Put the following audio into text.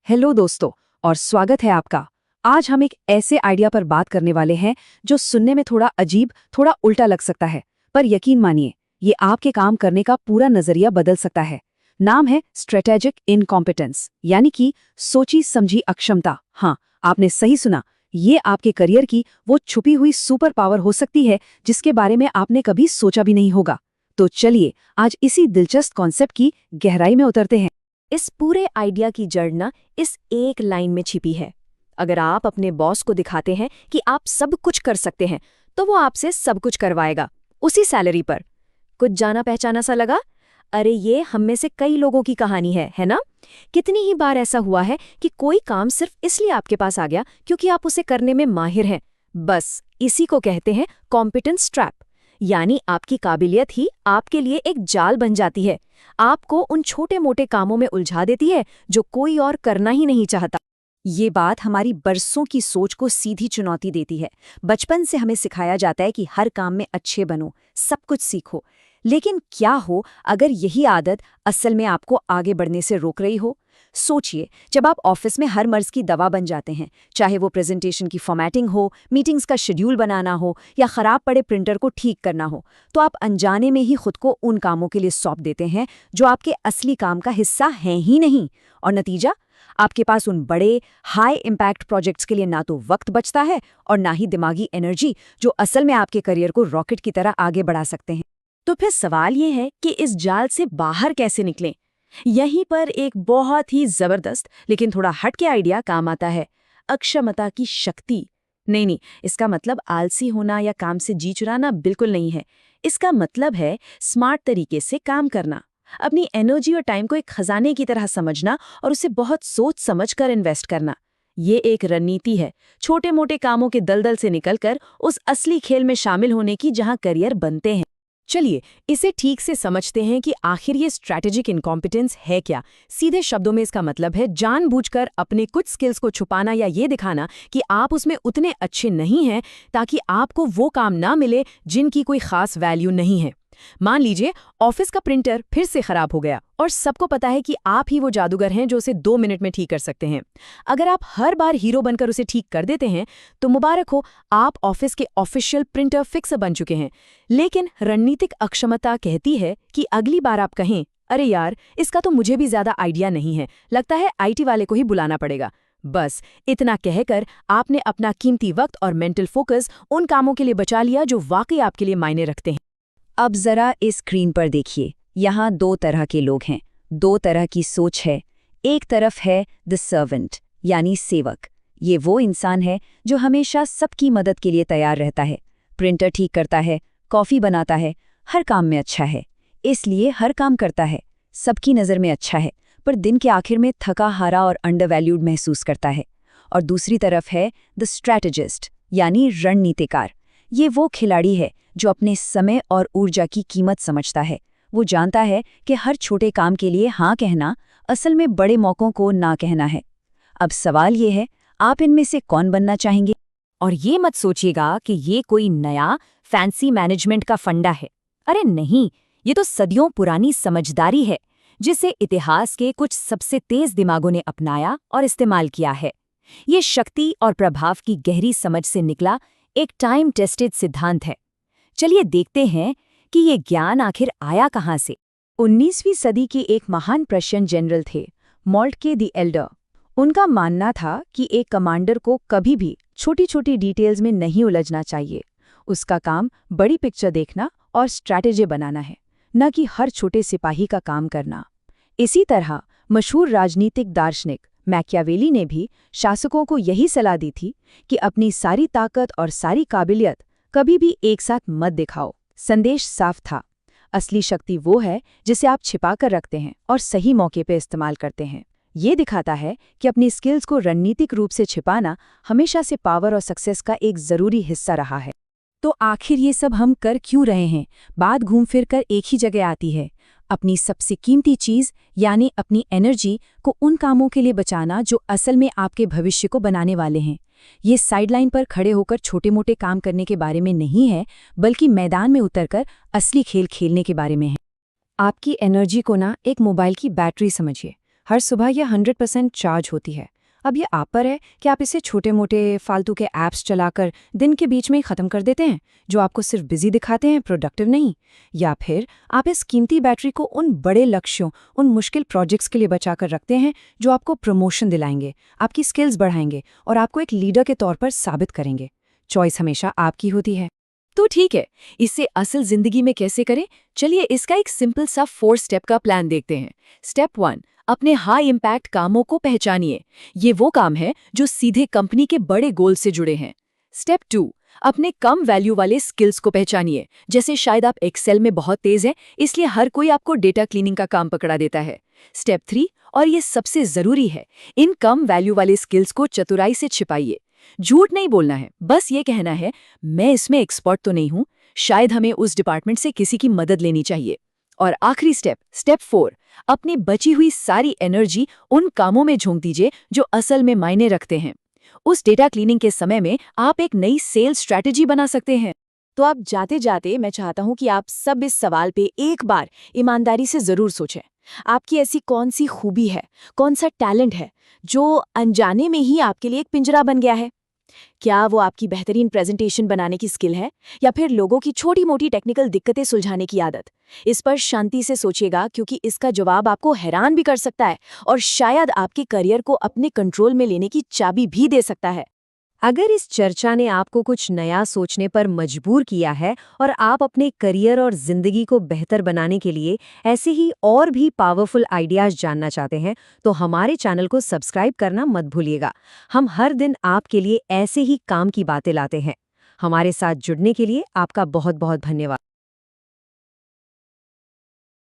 Hello दोस्तों, और स्वागत है आपका। आज हम एक ऐसे आइडिया पर बात करने वाले हैं जो सुनने में थोड़ा अजीब, थोड़ा उल्टा लग सकता है, पर यकीन मानिए ये आपके काम करने का पूरा नजरिया बदल सकता है। नाम है स्ट्रेटेजिक इनकॉम्पिटेंस, यानी कि सोची समझी अक्षमता। हाँ, आपने सही सुना। ये आपके करियर की वो छुपी हुई सुपर पावर हो सकती है जिसके बारे में आपने कभी सोचा भी नहीं होगा। तो चलिए आज इसी दिलचस्प कॉन्सेप्ट की गहराई में उतरते हैं। इस पूरे आइडिया की जड़ ना इस एक लाइन में छिपी है। अगर आप अपने बॉस को दिखाते हैं कि आप सब कुछ कर सकते हैं, तो वो आपसे सब कुछ करवाएगा, उसी सैलरी पर। कुछ जाना पहचाना सा लगा? अरे ये हम में से कई लोगों की कहानी है ना? कितनी ही बार ऐसा हुआ है कि कोई काम सिर्फ इसलिए आपके पास आ गया क्योंकि आप उसे करने में माहिर हैं। बस इसी को कहते हैं कॉम्पिटेंस ट्रैप। यानी आपकी काबिलियत ही आपके लिए एक जाल बन जाती है, आपको उन छोटे मोटे कामों में उलझा देती है जो कोई और करना ही नहीं चाहता। ये बात हमारी बरसों की सोच को सीधी चुनौती देती है। बचपन से हमें सिखाया जाता है कि हर काम में अच्छे बनो, सब कुछ सीखो। लेकिन क्या हो अगर यही आदत असल में आपको आगे बढ़ने से रोक रही हो? सोचिए, जब आप ऑफिस में हर मर्ज की दवा बन जाते हैं, चाहे वो प्रेजेंटेशन की फॉर्मेटिंग हो, मीटिंग्स का शेड्यूल बनाना हो या खराब पड़े प्रिंटर को ठीक करना हो, तो आप अनजाने में ही खुद को उन कामों के लिए सौंप देते हैं जो आपके असली काम का हिस्सा हैं ही नहीं। और नतीजा, आपके पास उन बड़े हाई इम्पैक्ट प्रोजेक्ट्स के लिए ना तो वक्त बचता है और ना ही दिमागी एनर्जी जो असल में आपके करियर को रॉकेट की तरह आगे बढ़ा सकते हैं। तो फिर सवाल ये है कि इस जाल से बाहर कैसे निकलें? यहीं पर एक बहुत ही जबरदस्त लेकिन थोड़ा हटके आइडिया काम आता है, अक्षमता की शक्ति। नहीं, इसका मतलब आलसी होना या काम से जी चुराना बिल्कुल नहीं है। इसका मतलब है स्मार्ट तरीके से काम करना, अपनी एनर्जी और टाइम को एक खजाने की तरह समझना और उसे बहुत सोच समझ कर इन्वेस्ट करना। ये एक रणनीति है, छोटे मोटे कामों के दलदल से निकलकर उस असली खेल में शामिल होने की जहां करियर बनते हैं। चलिए इसे ठीक से समझते हैं कि आखिर ये स्ट्रैटेजिक इनकॉम्पिटेंस है क्या। सीधे शब्दों में इसका मतलब है जानबूझकर अपने कुछ स्किल्स को छुपाना या ये दिखाना कि आप उसमें उतने अच्छे नहीं हैं ताकि आपको वो काम ना मिले जिनकी कोई खास वैल्यू नहीं है। मान लीजिए ऑफिस का प्रिंटर फिर से खराब हो गया और सबको पता है कि आप ही वो जादूगर हैं जो उसे 2 मिनट में ठीक कर सकते हैं। अगर आप हर बार हीरो बनकर उसे ठीक कर देते हैं तो मुबारक हो, आप ऑफिस के ऑफिशियल प्रिंटर फिक्सर बन चुके हैं। लेकिन रणनीतिक अक्षमता कहती है कि अगली बार आप कहें, अरे यार इसका तो मुझे भी ज्यादा आइडिया नहीं है, लगता है आईटी वाले को ही बुलाना पड़ेगा। बस इतना कहकर आपने अपना कीमती वक्त और मेंटल फोकस उन कामों के लिए बचा लिया जो वाकई आपके लिए मायने रखते हैं। अब जरा इस स्क्रीन पर देखिए, यहाँ 2 तरह के लोग हैं, 2 तरह की सोच है। एक तरफ है द सर्वेंट, यानी सेवक। ये वो इंसान है जो हमेशा सबकी मदद के लिए तैयार रहता है, प्रिंटर ठीक करता है, कॉफ़ी बनाता है, हर काम में अच्छा है, इसलिए हर काम करता है, सबकी नज़र में अच्छा है, पर दिन के आखिर में थका हारा और अंडरवैल्यूड महसूस करता है। और दूसरी तरफ है द स्ट्रैटेजिस्ट, यानी रणनीतिकार। ये वो खिलाड़ी है जो अपने समय और ऊर्जा की कीमत समझता है। वो जानता है कि हर छोटे काम के लिए हाँ कहना असल में बड़े मौकों को ना कहना है। अब सवाल ये है, आप इनमें से कौन बनना चाहेंगे? और ये मत सोचिएगा कि ये कोई नया फैंसी मैनेजमेंट का फंडा है। अरे नहीं, ये तो सदियों पुरानी समझदारी है जिसे इतिहास के कुछ सबसे तेज दिमागों ने अपनाया और इस्तेमाल किया है। ये शक्ति और प्रभाव की गहरी समझ से निकला एक टाइम टेस्टेड सिद्धांत है। चलिए देखते हैं कि ये ज्ञान आखिर आया कहाँ से। 19वीं सदी के एक महान प्रशियन जनरल थे, मोल्टके द एल्डर। उनका मानना था कि एक कमांडर को कभी भी छोटी छोटी डिटेल्स में नहीं उलझना चाहिए। उसका काम बड़ी पिक्चर देखना और स्ट्रैटेजी बनाना है, न कि हर छोटे सिपाही का काम करना। इसी तरह मशहूर राजनीतिक दार्शनिक मैकियावेली ने भी शासकों को यही सलाह दी थी कि अपनी सारी ताकत और सारी काबिलियत कभी भी एक साथ मत दिखाओ। संदेश साफ था, असली शक्ति वो है जिसे आप छिपा कर रखते हैं और सही मौके पे इस्तेमाल करते हैं। ये दिखाता है कि अपनी स्किल्स को रणनीतिक रूप से छिपाना हमेशा से पावर और सक्सेस का एक ज़रूरी हिस्सा रहा है। तो आखिर ये सब हम कर क्यों रहे हैं? बात घूम फिर कर एक ही जगह आती है, अपनी सबसे कीमती चीज़ यानी अपनी एनर्जी को उन कामों के लिए बचाना जो असल में आपके भविष्य को बनाने वाले हैं। ये साइडलाइन पर खड़े होकर छोटे मोटे काम करने के बारे में नहीं है, बल्कि मैदान में उतरकर असली खेल खेलने के बारे में है। आपकी एनर्जी को ना एक मोबाइल की बैटरी समझिए। हर सुबह यह 100% चार्ज होती है। अब ये आप पर है कि आप इसे छोटे-मोटे फालतू के ऐप्स चलाकर दिन के बीच में ही खत्म कर देते हैं, जो आपको सिर्फ बिजी दिखाते हैं, प्रोडक्टिव नहीं। या फिर आप इस कीमती बैटरी को उन बड़े लक्ष्यों, उन मुश्किल प्रोजेक्ट्स के लिए बचाकर रखते हैं जो आपको प्रमोशन दिलाएंगे, आपकी स्किल्स बढ़ाएंगे और आपको एक लीडर के तौर पर साबित करेंगे। चॉइस हमेशा आपकी होती है। तो ठीक है, इसे असल जिंदगी में कैसे करें? चलिए इसका एक सिंपल सा 4 स्टेप का प्लान देखते हैं। स्टेप 1, अपने हाई इम्पैक्ट कामों को पहचानिए। ये वो काम है जो सीधे कंपनी के बड़े गोल से जुड़े हैं। स्टेप 2, अपने कम वैल्यू वाले स्किल्स को पहचानिए। जैसे शायद आप एक्सेल में बहुत तेज हैं, इसलिए हर कोई आपको डेटा क्लीनिंग का काम पकड़ा देता है। स्टेप 3, और ये सबसे जरूरी है, इन कम वैल्यू वाले स्किल्स को चतुराई से छिपाइए। झूठ नहीं बोलना है, बस ये कहना है, मैं इसमें एक्सपर्ट तो नहीं हूं, शायद हमें उस डिपार्टमेंट से किसी की मदद लेनी चाहिए। और आखिरी स्टेप, स्टेप 4, अपनी बची हुई सारी एनर्जी उन कामों में झोंक दीजिए जो असल में मायने रखते हैं। उस डेटा क्लीनिंग के समय में आप एक नई सेल्स स्ट्रैटेजी बना सकते हैं। तो आप जाते जाते मैं चाहता हूं कि आप सब इस सवाल पे एक बार ईमानदारी से जरूर सोचें। आपकी ऐसी कौन सी खूबी है, कौन सा टैलेंट है जो अनजाने में ही आपके लिए एक पिंजरा बन गया है? क्या वो आपकी बेहतरीन प्रेजेंटेशन बनाने की स्किल है, या फिर लोगों की छोटी-मोटी टेक्निकल दिक्कतें सुलझाने की आदत? इस पर शांति से सोचिएगा, क्योंकि इसका जवाब आपको हैरान भी कर सकता है और शायद आपके करियर को अपने कंट्रोल में लेने की चाबी भी दे सकता है। अगर इस चर्चा ने आपको कुछ नया सोचने पर मजबूर किया है और आप अपने करियर और जिंदगी को बेहतर बनाने के लिए ऐसे ही और भी पावरफुल आइडियाज जानना चाहते हैं, तो हमारे चैनल को सब्सक्राइब करना मत भूलिएगा। हम हर दिन आपके लिए ऐसे ही काम की बातें लाते हैं। हमारे साथ जुड़ने के लिए आपका बहुत बहुत धन्यवाद।